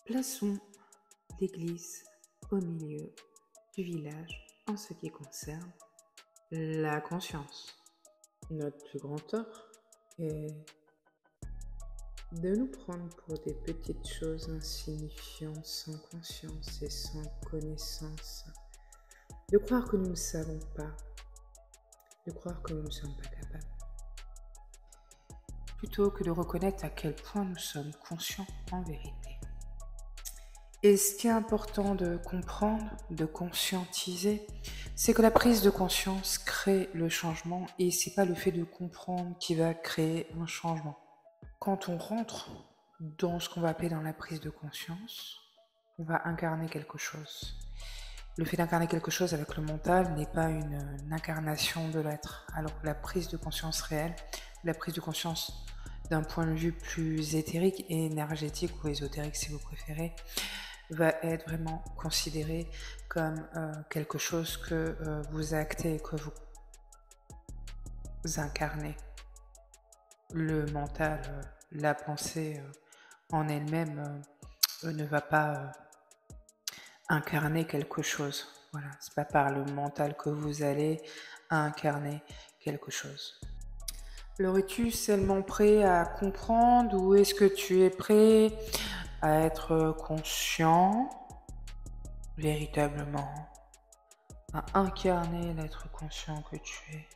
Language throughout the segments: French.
Plaçons l'église au milieu du village en ce qui concerne la conscience. Notre plus grand tort est de nous prendre pour des petites choses insignifiantes, sans conscience et sans connaissance, de croire que nous ne savons pas, de croire que nous ne sommes pas capables, plutôt que de reconnaître à quel point nous sommes conscients en vérité. Et ce qui est important de comprendre, de conscientiser, c'est que la prise de conscience crée le changement et c'est pas le fait de comprendre qui va créer un changement. Quand on rentre dans ce qu'on va appeler dans la prise de conscience, on va incarner quelque chose. Le fait d'incarner quelque chose avec le mental n'est pas une incarnation de l'être. Alors que la prise de conscience réelle, la prise de conscience d'un point de vue plus éthérique et énergétique ou ésotérique si vous préférez, va être vraiment considérée comme quelque chose que vous actez, que vous incarnez. Le mental, la pensée en elle-même ne va pas incarner quelque chose. Voilà, c'est pas par le mental que vous allez incarner quelque chose. Alors, es-tu seulement prêt à comprendre ou est-ce que tu es prêt à être conscient véritablement, à incarner l'être conscient que tu es?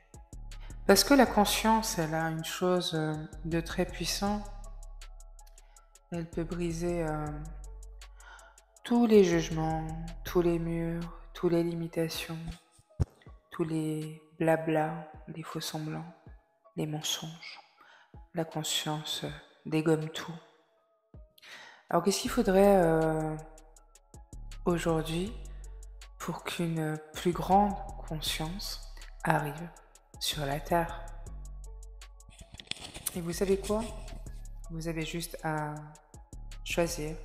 Parce que la conscience, elle a une chose de très puissant. Elle peut briser tous les jugements, tous les murs, toutes les limitations, tous les blablas, les faux semblants, les mensonges. La conscience dégomme tout. Alors qu'est-ce qu'il faudrait aujourd'hui pour qu'une plus grande conscience arrive sur la Terre? Et vous savez quoi? Vous avez juste à choisir.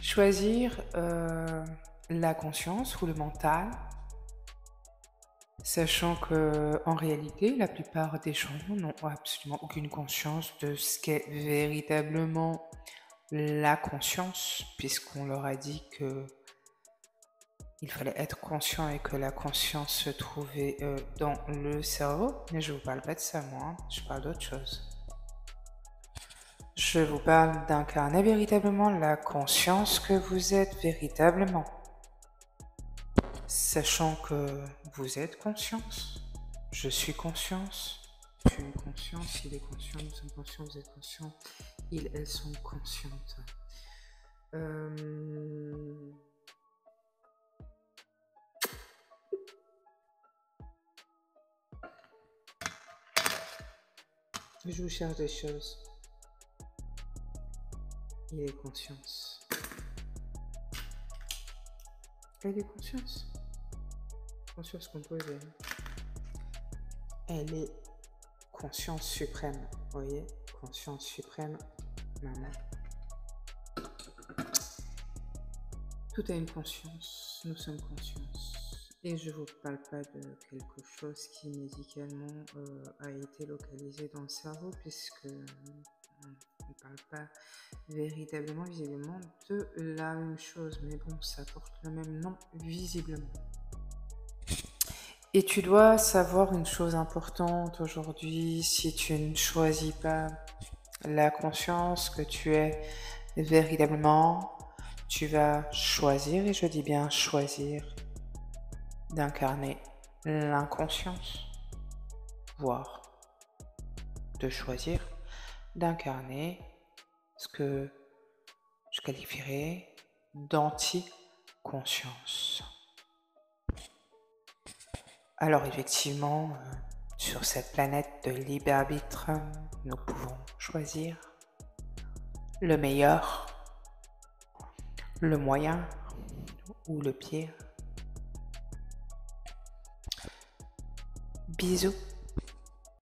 Choisir la conscience ou le mental, sachant que en réalité, la plupart des gens n'ont absolument aucune conscience de ce qu'est véritablement la conscience, puisqu'on leur a dit que il fallait être conscient et que la conscience se trouvait dans le cerveau. Mais je vous parle pas de ça, moi. Je parle d'autre chose. Je vous parle d'incarner véritablement la conscience que vous êtes véritablement. Sachant que vous êtes conscience, je suis conscience, tu es conscience, il est conscient, nous sommes conscients, vous êtes conscient, ils, elles sont conscientes. Je vous cherche des choses. Il est conscience. Elle est conscience. Conscience composée. Elle est conscience suprême. Vous voyez? Conscience suprême. Maman. Tout a une conscience. Nous sommes conscience. Et je ne vous parle pas de quelque chose qui médicalement a été localisé dans le cerveau, puisque on ne parle pas véritablement, visiblement, de la même chose. Mais bon, ça porte le même nom, visiblement. Et tu dois savoir une chose importante aujourd'hui, si tu ne choisis pas la conscience que tu es véritablement, tu vas choisir, et je dis bien choisir, d'incarner l'inconscience, voire de choisir d'incarner ce que je qualifierais d'anti-conscience. Alors effectivement, sur cette planète de libre arbitre, nous pouvons choisir le meilleur, le moyen ou le pire. Bisous.